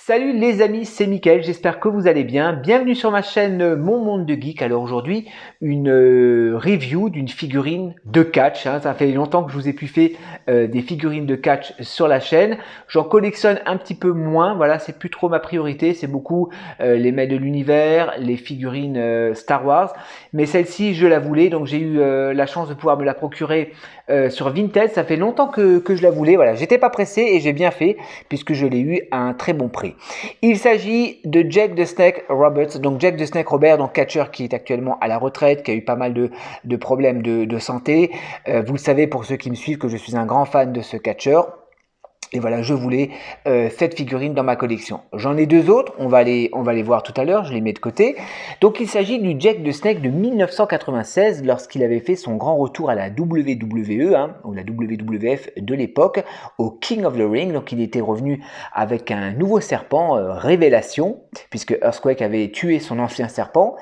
Salut les amis, c'est Mickaël, j'espère que vous allez bien. Bienvenue sur ma chaîne Mon Monde de Geek. Alors aujourd'hui, une review d'une figurine de catch. Ça fait longtemps que je vous ai plus fait des figurines de catch sur la chaîne. J'en collectionne un petit peu moins, voilà, c'est plus trop ma priorité. C'est beaucoup les maîtres de l'univers, les figurines Star Wars. Mais celle-ci, je la voulais, donc j'ai eu la chance de pouvoir me la procurer sur Vinted. Ça fait longtemps que je la voulais, voilà. J'étais pas pressé et j'ai bien fait puisque je l'ai eu à un très bon prix. Il s'agit de Jake the Snake Roberts, donc Jake the Snake Robert, donc catcheur qui est actuellement à la retraite, qui a eu pas mal de problèmes de santé. Vous le savez pour ceux qui me suivent que je suis un grand fan de ce catcheur. Et voilà, je voulais cette figurine dans ma collection. J'en ai deux autres, on va les voir tout à l'heure, je les mets de côté. Donc il s'agit du Jake the Snake de 1996, lorsqu'il avait fait son grand retour à la WWE, ou la WWF de l'époque, au King of the Ring. Donc il était revenu avec un nouveau serpent, Révélation, puisque Earthquake avait tué son ancien serpent.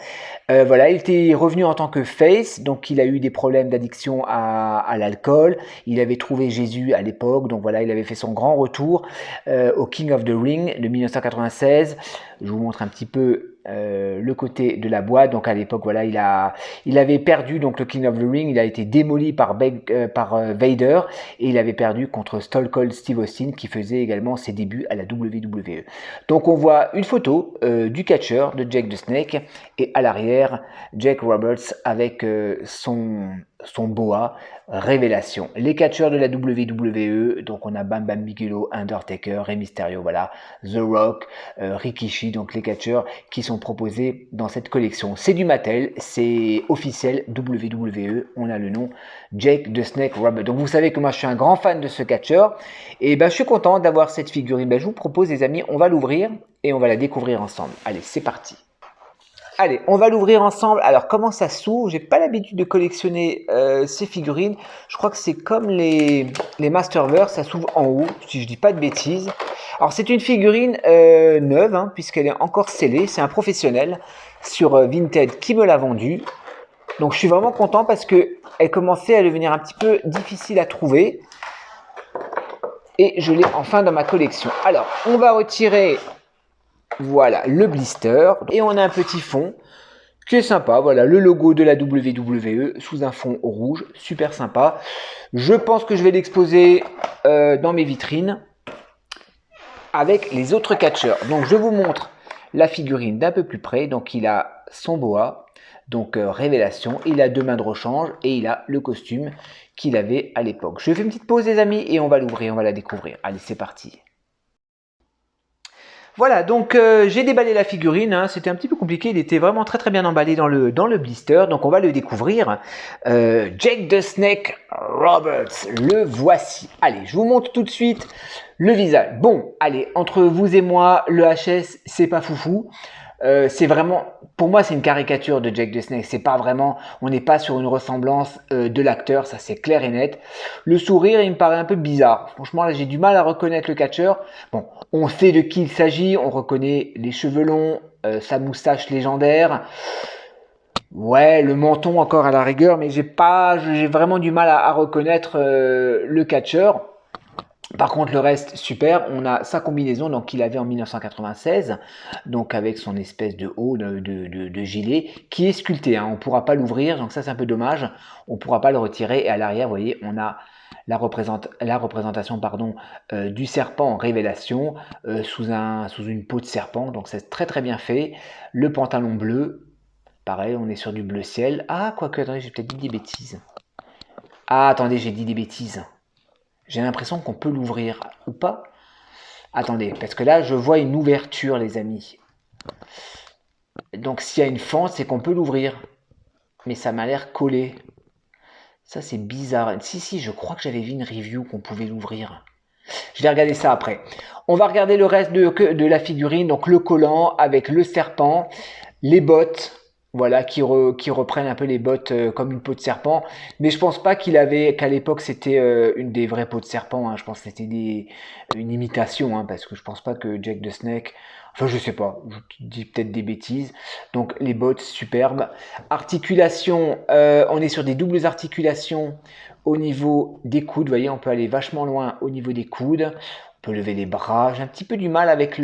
Voilà, il était revenu en tant que face, donc il a eu des problèmes d'addiction à l'alcool. Il avait trouvé Jésus à l'époque, donc voilà, il avait fait son grand retour au King of the Ring de 1996. Je vous montre un petit peu le côté de la boîte. Donc à l'époque, voilà, il avait perdu donc le King of the Ring. Il a été démoli par Vader et il avait perdu contre Stone Cold Steve Austin qui faisait également ses débuts à la WWE. Donc on voit une photo du catcheur de Jake the Snake et à l'arrière Jake Roberts avec son boa Révélation. Les catcheurs de la WWE, donc on a Bam Bam Bigelow, Undertaker, Rey Mysterio, voilà, The Rock, Rikishi, donc les catcheurs qui sont proposés dans cette collection. C'est du Mattel, c'est officiel WWE, on a le nom Jake the Snake Roberts. Donc vous savez que moi je suis un grand fan de ce catcheur et ben je suis content d'avoir cette figurine. Ben, je vous propose les amis, on va l'ouvrir et on va la découvrir ensemble. Allez, c'est parti. Allez, on va l'ouvrir ensemble. Alors, comment ça s'ouvre? J'ai pas l'habitude de collectionner ces figurines. Je crois que c'est comme les Masterverse, ça s'ouvre en haut, si je dis pas de bêtises. Alors, c'est une figurine neuve, puisqu'elle est encore scellée. C'est un professionnel sur Vinted qui me l'a vendue. Donc, je suis vraiment content parce que elle commençait à devenir un petit peu difficile à trouver. Et je l'ai enfin dans ma collection. Alors, on va retirer... Voilà, le blister. Et on a un petit fond qui est sympa. Voilà, le logo de la WWE sous un fond rouge. Super sympa. Je pense que je vais l'exposer dans mes vitrines avec les autres catcheurs. Donc, je vous montre la figurine d'un peu plus près. Donc, il a son boa. Donc, Révélation. Il a deux mains de rechange et il a le costume qu'il avait à l'époque. Je fais une petite pause, les amis, et on va l'ouvrir. On va la découvrir. Allez, c'est parti. Voilà, donc j'ai déballé la figurine, c'était un petit peu compliqué, il était vraiment très bien emballé dans le blister, donc on va le découvrir. Jake the Snake Roberts, le voici. Allez, je vous montre tout de suite le visage. Bon, allez, entre vous et moi, le HS, c'est pas foufou. C'est vraiment, pour moi, c'est une caricature de Jake the Snake. C'est pas vraiment, on n'est pas sur une ressemblance de l'acteur, ça c'est clair et net. Le sourire, il me paraît un peu bizarre. Franchement, là, j'ai du mal à reconnaître le catcheur. Bon, on sait de qui il s'agit, on reconnaît les cheveux longs, sa moustache légendaire. Ouais, le menton encore à la rigueur, mais j'ai vraiment du mal à reconnaître le catcheur. Par contre, le reste, super. On a sa combinaison donc qu'il avait en 1996, donc avec son espèce de haut de gilet qui est sculpté. On ne pourra pas l'ouvrir, donc ça c'est un peu dommage. On ne pourra pas le retirer. Et à l'arrière, vous voyez, on a la représentation du serpent en Révélation sous une peau de serpent. Donc c'est très bien fait. Le pantalon bleu, pareil, on est sur du bleu ciel. Ah, quoique, attendez, j'ai peut-être dit des bêtises. Ah, attendez, j'ai dit des bêtises. J'ai l'impression qu'on peut l'ouvrir ou pas. Attendez, parce que là, je vois une ouverture, les amis. Donc, s'il y a une fente, c'est qu'on peut l'ouvrir. Mais ça m'a l'air collé. Ça, c'est bizarre. Si, je crois que j'avais vu une review qu'on pouvait l'ouvrir. Je vais regarder ça après. On va regarder le reste de la figurine. Donc, le collant avec le serpent, les bottes. Voilà, qui reprennent un peu les bottes comme une peau de serpent. Mais je pense pas qu'à l'époque c'était une des vraies peaux de serpent. Je pense que c'était une imitation, parce que je pense pas que Jake the Snake... Enfin, je sais pas, je dis peut-être des bêtises. Donc, les bottes, superbes. Articulation, on est sur des doubles articulations au niveau des coudes. Vous voyez, on peut aller vachement loin au niveau des coudes. On peut lever les bras. J'ai un petit peu du mal avec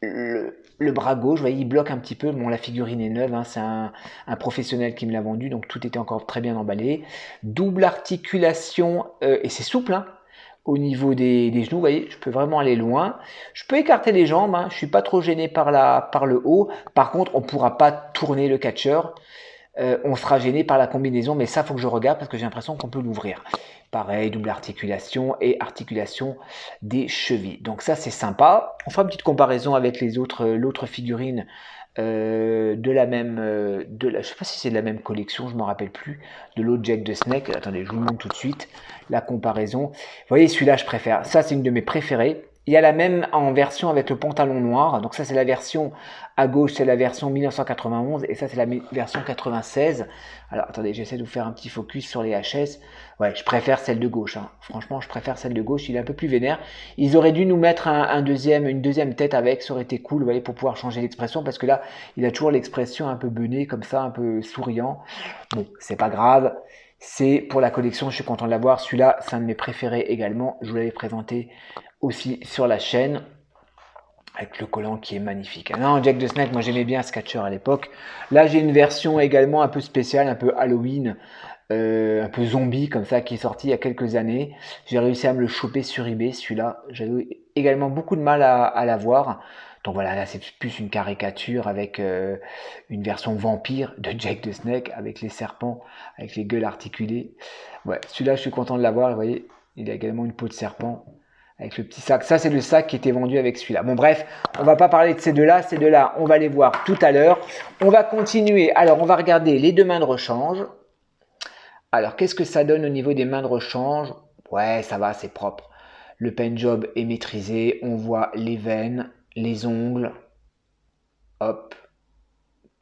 le bras gauche, vous voyez, il bloque un petit peu. Bon, la figurine est neuve, hein, c'est un professionnel qui me l'a vendu, donc tout était encore très bien emballé. Double articulation, et c'est souple, hein, au niveau des genoux, vous voyez, je peux vraiment aller loin. Je peux écarter les jambes, hein, je suis pas trop gêné par le haut. Par contre, on pourra pas tourner le catcheur. On sera gêné par la combinaison, mais ça, faut que je regarde parce que j'ai l'impression qu'on peut l'ouvrir. Pareil, double articulation et articulation des chevilles. Donc ça, c'est sympa. On fera une petite comparaison avec les autres, l'autre figurine de la même, je sais pas si c'est de la même collection, je me rappelle plus, de l'autre Jake the Snake. Attendez, je vous montre tout de suite la comparaison. Vous voyez, celui-là, je préfère. Ça, c'est une de mes préférées. Il y a la même en version avec le pantalon noir. Donc ça, c'est la version à gauche, c'est la version 1991. Et ça, c'est la version 96. Alors, attendez, j'essaie de vous faire un petit focus sur les HS. Ouais, je préfère celle de gauche. Hein. Franchement, je préfère celle de gauche. Il est un peu plus vénère. Ils auraient dû nous mettre une deuxième tête avec. Ça aurait été cool, vous voyez, pour pouvoir changer l'expression. Parce que là, il a toujours l'expression un peu benée, comme ça, un peu souriant. Bon, c'est pas grave. C'est pour la collection, je suis content de l'avoir. Celui-là, c'est un de mes préférés également. Je vous l'avais présenté aussi sur la chaîne avec le collant qui est magnifique. Non, Jake the Snake, moi j'aimais bien ce catcheur à l'époque. Là, j'ai une version également un peu spéciale, un peu Halloween, un peu zombie comme ça, qui est sorti il y a quelques années. J'ai réussi à me le choper sur eBay, celui-là. J'avais également beaucoup de mal à l'avoir. Donc voilà, là c'est plus une caricature avec une version vampire de Jake the Snake, avec les serpents, avec les gueules articulées. Ouais, celui-là je suis content de l'avoir, vous voyez, il a également une peau de serpent avec le petit sac. Ça, c'est le sac qui était vendu avec celui-là. Bon, bref, on va pas parler de ces deux-là. Ces deux-là, on va les voir tout à l'heure. On va continuer. Alors, on va regarder les deux mains de rechange. Alors, qu'est-ce que ça donne au niveau des mains de rechange? Ouais, ça va, c'est propre. Le pen job est maîtrisé. On voit les veines, les ongles. Hop.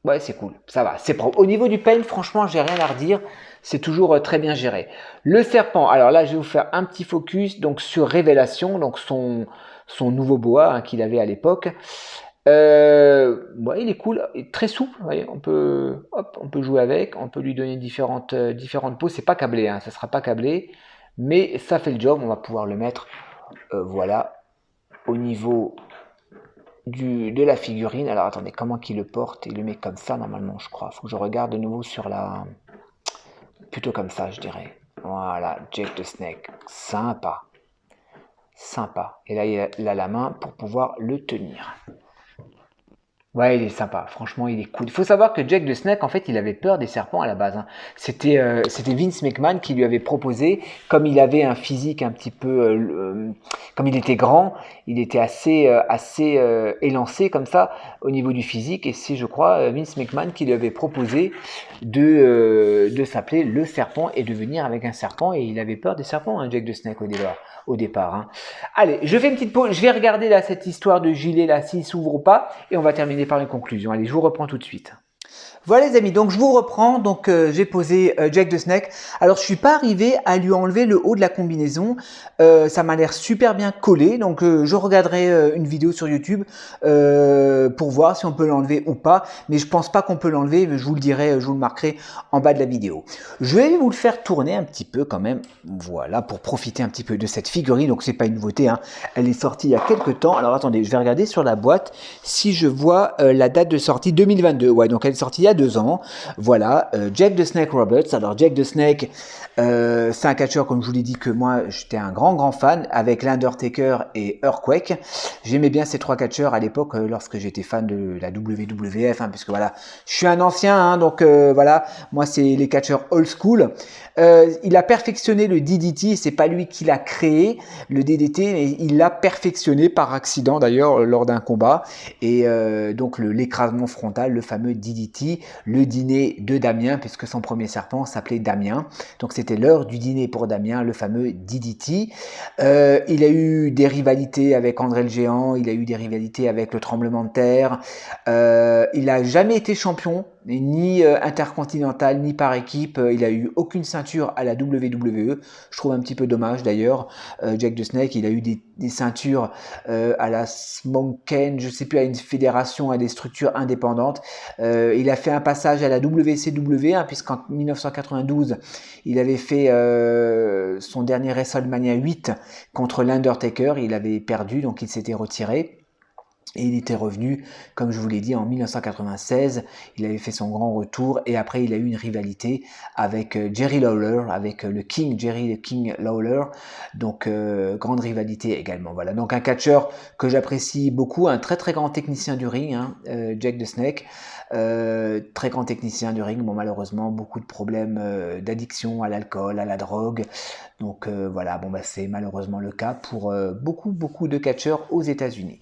Ouais, c'est cool. Ça va, c'est propre. Au niveau du pen, franchement, j'ai rien à redire. C'est toujours très bien géré. Le serpent, alors là, je vais vous faire un petit focus donc sur Révélation, donc son nouveau boa hein, qu'il avait à l'époque. Ouais, il est cool, il est très souple. Vous voyez, on peut jouer avec, on peut lui donner différentes poses. C'est pas câblé, hein, ça sera pas câblé, mais ça fait le job. On va pouvoir le mettre, voilà, au niveau de la figurine. Alors attendez, comment qu'il le porte? Il le met comme ça normalement, je crois. Faut que je regarde de nouveau sur la. Plutôt comme ça, je dirais. Voilà, Jake the Snake. Sympa. Sympa. Et là, il a la main pour pouvoir le tenir. Ouais, il est sympa. Franchement, il est cool. Il faut savoir que Jake the Snake, en fait, il avait peur des serpents à la base. Hein. C'était Vince McMahon qui lui avait proposé, comme il avait un physique un petit peu, comme il était grand, il était assez élancé comme ça au niveau du physique. Et c'est, je crois, Vince McMahon qui lui avait proposé de s'appeler le serpent et de venir avec un serpent. Et il avait peur des serpents, hein, Jake the Snake au départ. Hein. Allez, je fais une petite pause. Je vais regarder là cette histoire de gilet là, s'il s'ouvre ou pas, et on va terminer par une conclusion. Allez, je vous reprends tout de suite. Voilà les amis, donc je vous reprends, donc j'ai posé Jake the Snake. Alors je suis pas arrivé à lui enlever le haut de la combinaison, ça m'a l'air super bien collé, donc je regarderai une vidéo sur YouTube pour voir si on peut l'enlever ou pas, mais je pense pas qu'on peut l'enlever, mais je vous le dirai, je vous le marquerai en bas de la vidéo. Je vais vous le faire tourner un petit peu quand même, voilà, pour profiter un petit peu de cette figurine, donc c'est pas une nouveauté, hein. Elle est sortie il y a quelques temps. Alors attendez, je vais regarder sur la boîte si je vois la date de sortie 2022, ouais, donc elle est sortie il y a 2 ans. Voilà, Jake the Snake Roberts. Alors Jake the Snake, c'est un catcheur, comme je vous l'ai dit, que moi j'étais un grand fan, avec l'Undertaker et Earthquake. J'aimais bien ces 3 catcheurs à l'époque lorsque j'étais fan de la WWF, hein, puisque voilà, je suis un ancien, hein, donc voilà, moi c'est les catcheurs old school. Il a perfectionné le DDT, c'est pas lui qui l'a créé, le DDT, mais il l'a perfectionné par accident d'ailleurs lors d'un combat. Et donc l'écrasement frontal, le fameux DDT, le dîner de Damien, puisque son premier serpent s'appelait Damien. Donc c'était l'heure du dîner pour Damien, le fameux DDT. Il a eu des rivalités avec André le Géant, il a eu des rivalités avec le Tremblement de Terre. Il n'a jamais été champion, ni intercontinental, ni par équipe. Il a eu aucune ceinture à la WWE. Je trouve un petit peu dommage d'ailleurs. Jake the Snake, il a eu des ceintures à la Smoken, je sais plus, à une fédération, à des structures indépendantes. Il a fait un passage à la WCW, hein, puisqu'en 1992, il avait fait son dernier WrestleMania 8 contre l'Undertaker. Il avait perdu, donc il s'était retiré. Et il était revenu, comme je vous l'ai dit, en 1996. Il avait fait son grand retour et après il a eu une rivalité avec Jerry Lawler, avec le King, Jerry le King Lawler. Donc grande rivalité également. Voilà, donc un catcheur que j'apprécie beaucoup, un très très grand technicien du ring, hein, Jake the Snake. Très grand technicien du ring. Bon, malheureusement, beaucoup de problèmes d'addiction à l'alcool, à la drogue. Donc voilà, bon bah c'est malheureusement le cas pour beaucoup de catcheurs aux États-Unis.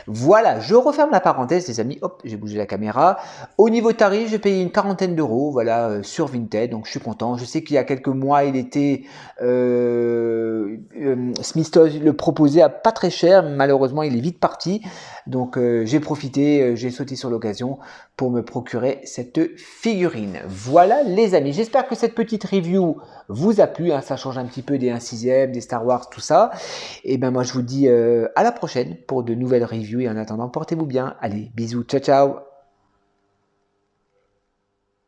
Voilà, je referme la parenthèse, les amis. Hop, j'ai bougé la caméra. Au niveau tarif, j'ai payé une quarantaine d'euros, voilà, sur Vinted, donc je suis content. Je sais qu'il y a quelques mois, il était Smith Toys le proposait à pas très cher. Malheureusement, il est vite parti. Donc j'ai profité, j'ai sauté sur l'occasion pour me procurer cette figurine. Voilà, les amis. J'espère que cette petite review vous a plu, hein. Ça change un petit peu des 1/6, des Star Wars, tout ça. Et ben moi, je vous dis à la prochaine pour de nouvelles reviews. Et en attendant, portez-vous bien. Allez, bisous, ciao, ciao.